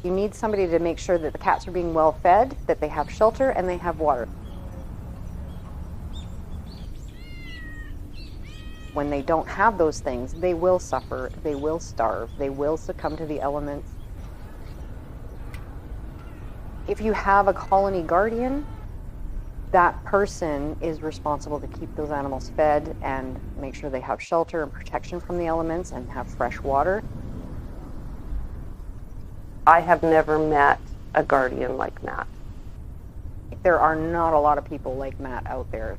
You need somebody to make sure that the cats are being well fed, that they have shelter, and they have water. When they don't have those things, they will suffer, they will starve, they will succumb to the elements. If you have a colony guardian, that person is responsible to keep those animals fed and make sure they have shelter and protection from the elements and have fresh water. I have never met a guardian like Matt. There are not a lot of people like Matt out there.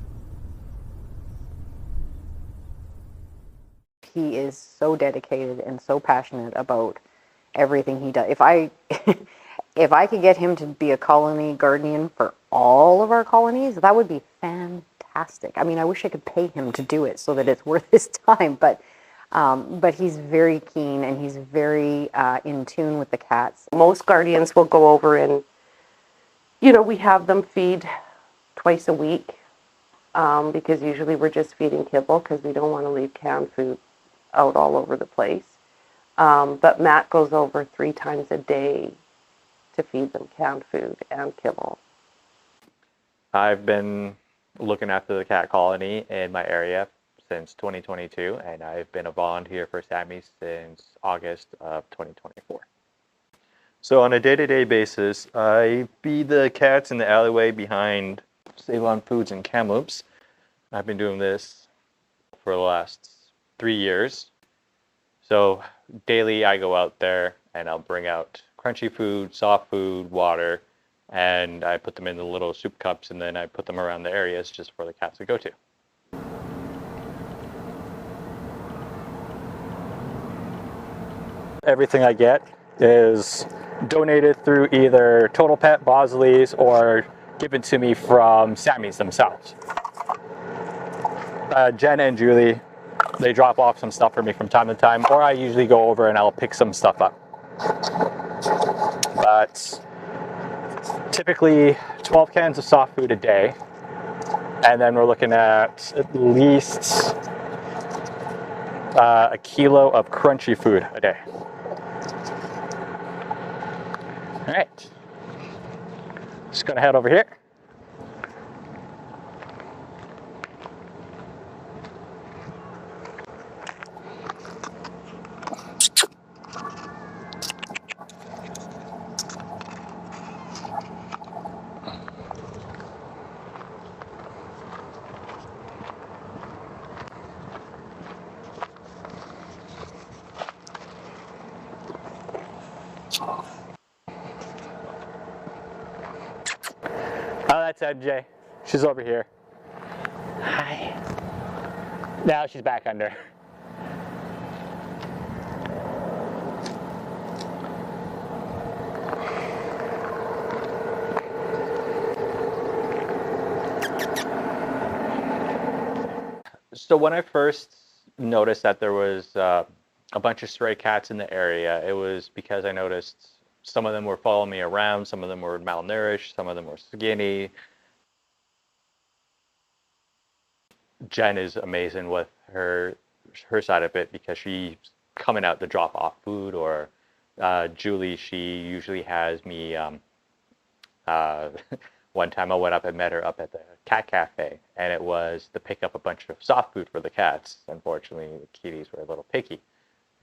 He is so dedicated and so passionate about everything he does. If I could get him to be a colony guardian for all of our colonies, that would be fantastic. I mean, I wish I could pay him to do it so that it's worth his time, but he's very keen and he's very in tune with the cats. Most guardians will go over and, we have them feed twice a week because usually we're just feeding kibble because we don't want to leave canned food out all over the place. But Matt goes over 3 times a day to feed them canned food and kibble. I've been looking after the cat colony in my area since 2022, and I've been a volunteer for Sammy since August of 2024. So on a day-to-day basis, I feed the cats in the alleyway behind Save On Foods in Kamloops. I've been doing this for the last 3 years. So daily I go out there and I'll bring out crunchy food, soft food, water, and I put them in the little soup cups and then I put them around the areas just for the cats to go to. Everything I get is donated through either Total Pet, Bosley's, or given to me from Sammy's themselves. Jen and Julie, they drop off some stuff for me from time to time, or I usually go over and I'll pick some stuff up. But typically 12 cans of soft food a day, and then we're looking at least a kilo of crunchy food a day. All right, just gonna head over here. Oh, that's MJ. She's over here. Hi. Now she's back under. So when I first noticed that there was a bunch of stray cats in the area, it was because I noticed some of them were following me around, some of them were malnourished, some of them were skinny. Jen is amazing with her side of it because she's coming out to drop off food, or Julie, she usually has me one time I went up and met her up at the cat cafe, and it was to pick up a bunch of soft food for the cats. Unfortunately, the kitties were a little picky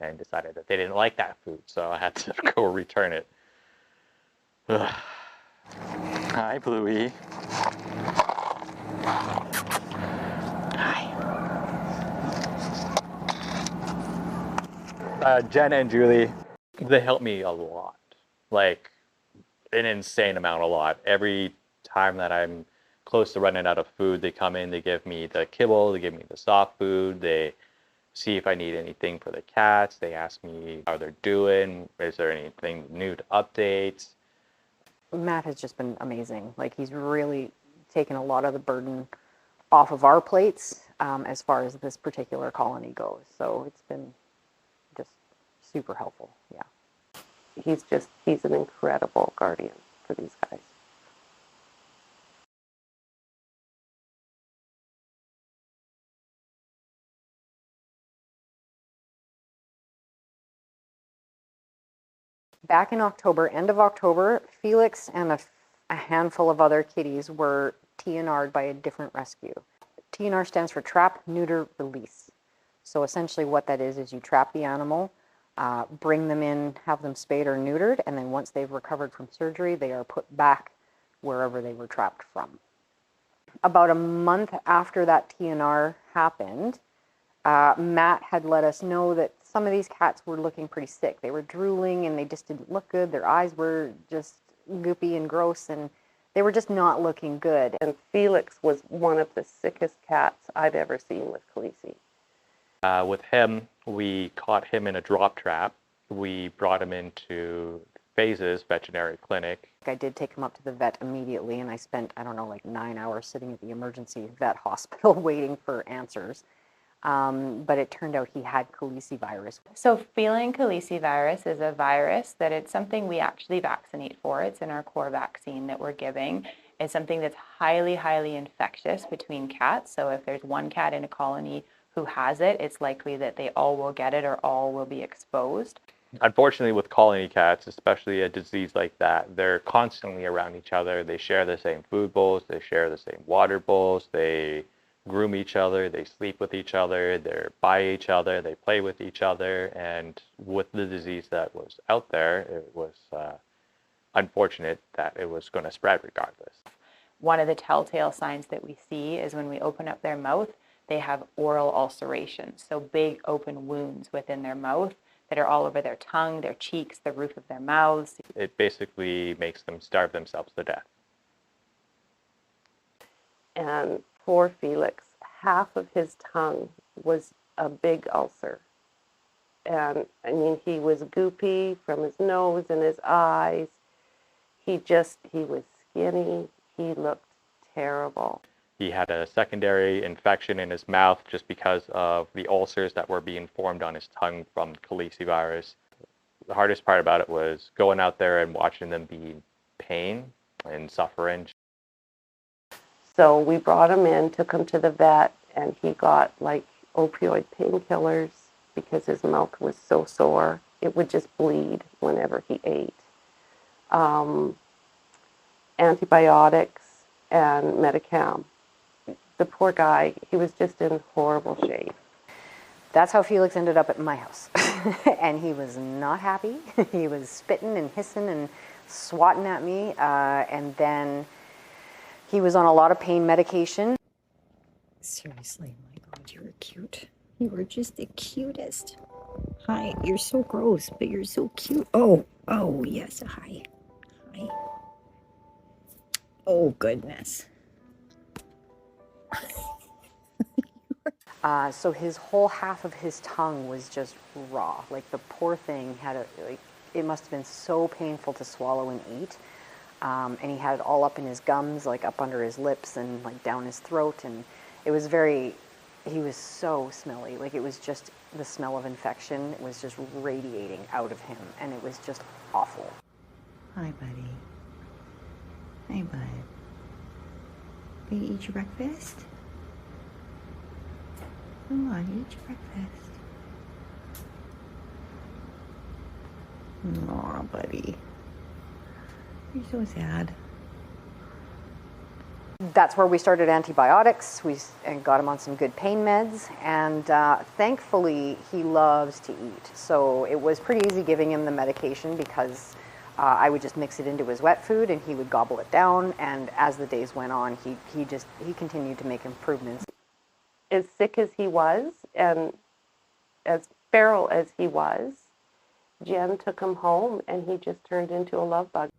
and decided that they didn't like that food, so I had to go return it. Ugh. Hi, Bluey. Hi. Jen and Julie, they help me a lot, like an insane amount, a lot. Every time that I'm close to running out of food, they come in, they give me the kibble, they give me the soft food, they see if I need anything for the cats, they ask me how they're doing, is there anything new to update. Matt has just been amazing. Like, he's really taken a lot of the burden off of our plates as far as this particular colony goes. So it's been just super helpful. Yeah. He's an incredible guardian for these guys. Back in October, end of October, Felix and a handful of other kitties were TNR'd by a different rescue. TNR stands for trap, neuter, release. So essentially what that is you trap the animal, bring them in, have them spayed or neutered, and then once they've recovered from surgery, they are put back wherever they were trapped from. About a month after that TNR happened, Matt had let us know that some of these cats were looking pretty sick. They were drooling and they just didn't look good. Their eyes were just goopy and gross and they were just not looking good. And Felix was one of the sickest cats I've ever seen with Khaleesi. With him, we caught him in a drop trap. We brought him into Phases Veterinary Clinic. I did take him up to the vet immediately, and I spent, I don't know, like 9 hours sitting at the emergency vet hospital waiting for answers. But it turned out he had Khaleesi virus. So feline Khaleesi virus is a virus that it's something we actually vaccinate for. It's in our core vaccine that we're giving. It's something that's highly, highly infectious between cats. So if there's one cat in a colony who has it, it's likely that they all will get it or all will be exposed. Unfortunately, with colony cats, especially a disease like that, they're constantly around each other. They share the same food bowls, they share the same water bowls, they groom each other, they sleep with each other, they're by each other, they play with each other. And with the disease that was out there, it was unfortunate that it was going to spread regardless. One of the telltale signs that we see is when we open up their mouth, they have oral ulcerations, so big open wounds within their mouth that are all over their tongue, their cheeks, the roof of their mouths. It basically makes them starve themselves to death. And poor Felix, half of his tongue was a big ulcer. And I mean, he was goopy from his nose and his eyes. He was skinny. He looked terrible. He had a secondary infection in his mouth just because of the ulcers that were being formed on his tongue from Khaleesi virus. The hardest part about it was going out there and watching them be in pain and suffering. So we brought him in, took him to the vet, and he got like opioid painkillers because his mouth was so sore. It would just bleed whenever he ate. Antibiotics and Medicam. The poor guy, he was just in horrible shape. That's how Felix ended up at my house. And he was not happy. He was spitting and hissing and swatting at me. And then he was on a lot of pain medication. Seriously, my God, you were cute. You were just the cutest. Hi, you're so gross, but you're so cute. Oh, yes, hi. Hi. Oh, goodness. So his whole half of his tongue was just raw. Like the poor thing had it must have been so painful to swallow and eat. And he had it all up in his gums, like up under his lips and like down his throat. And it was he was so smelly. Like it was just the smell of infection. It was just radiating out of him. And it was just awful. Hi, buddy. Hey, bud. Will you eat your breakfast? Come on, eat your breakfast. Aw, buddy. You're so sad. That's where we started antibiotics. We got him on some good pain meds, and thankfully he loves to eat. So it was pretty easy giving him the medication because I would just mix it into his wet food and he would gobble it down. And as the days went on, he continued to make improvements. As sick as he was and as feral as he was, Jen took him home and he just turned into a love bug.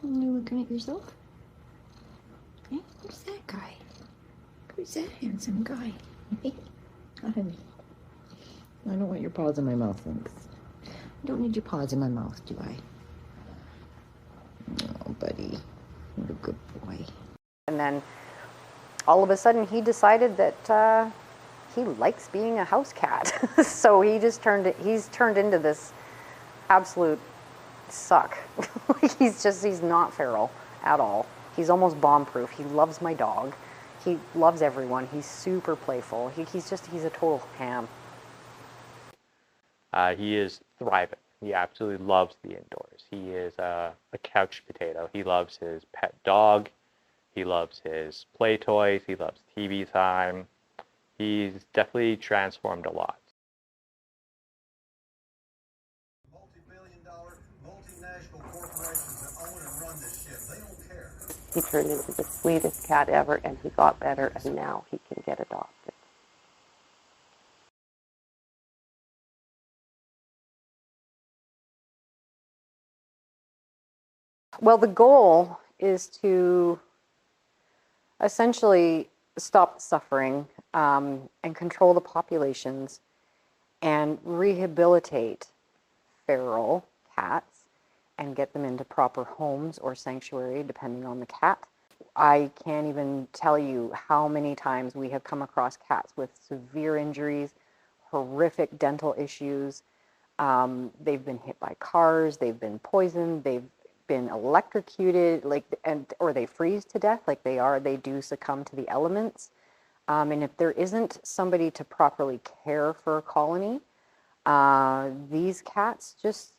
Are you looking at yourself? Hey, who's that guy? Who's that handsome guy? Hey, honey. I don't want your paws in my mouth, thanks. I don't need your paws in my mouth, do I? Oh, buddy. What a good boy. And then all of a sudden he decided that he likes being a house cat. So he's turned into this absolute suck. He's not feral at all. He's almost bomb-proof. He loves my dog. he loves everyone. He's super playful. He's a total ham. He is thriving. He absolutely loves the indoors. He is a couch potato. He loves his pet dog. He loves his play toys. He loves TV time. He's definitely transformed a lot. Multi-billion-dollar, multinational corporations that own and run this shit. They don't care. He turned into the sweetest cat ever, and he got better, and now he can get adopted. Well, the goal is to essentially stop the suffering and control the populations and rehabilitate feral cats and get them into proper homes or sanctuary, depending on the cat. I can't even tell you how many times we have come across cats with severe injuries, horrific dental issues. They've been hit by cars, they've been poisoned, they've been electrocuted, or they freeze to death, they do succumb to the elements. And if there isn't somebody to properly care for a colony, these cats just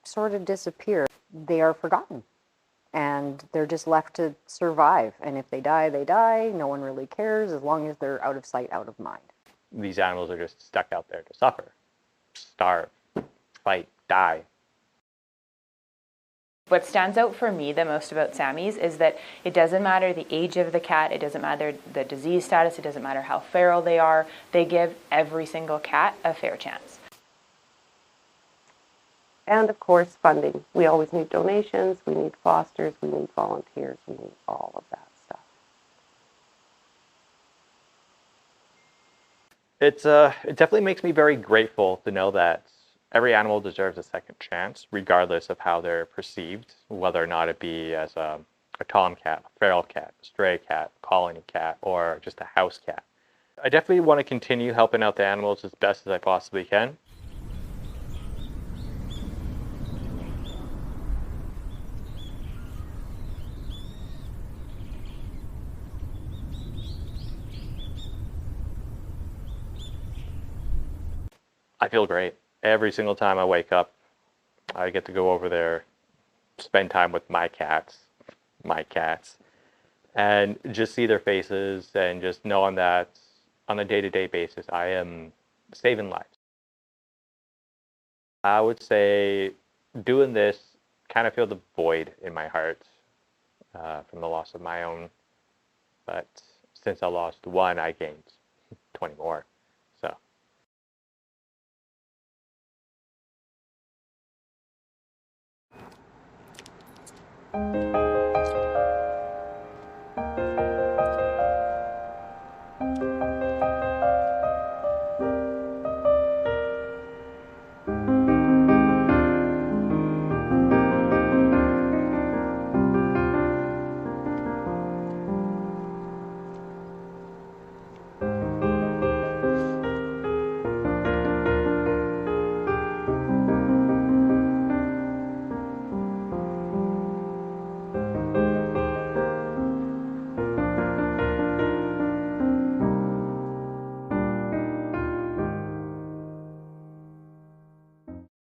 sort of disappear. They are forgotten, and they're just left to survive. And if they die, they die. No one really cares as long as they're out of sight, out of mind. These animals are just stuck out there to suffer, starve, fight, die. What stands out for me the most about Sammy's is that it doesn't matter the age of the cat, it doesn't matter the disease status, it doesn't matter how feral they are. They give every single cat a fair chance. And of course, funding. We always need donations, we need fosters, we need volunteers, we need all of that stuff. It definitely makes me very grateful to know that every animal deserves a second chance, regardless of how they're perceived, whether or not it be as a tomcat, a feral cat, a stray cat, a colony cat, or just a house cat. I definitely want to continue helping out the animals as best as I possibly can. I feel great. Every single time I wake up, I get to go over there, spend time with my cats, and just see their faces and just knowing that on a day-to-day basis, I am saving lives. I would say doing this kind of feel the void in my heart from the loss of my own. But since I lost one, I gained 20 more. So.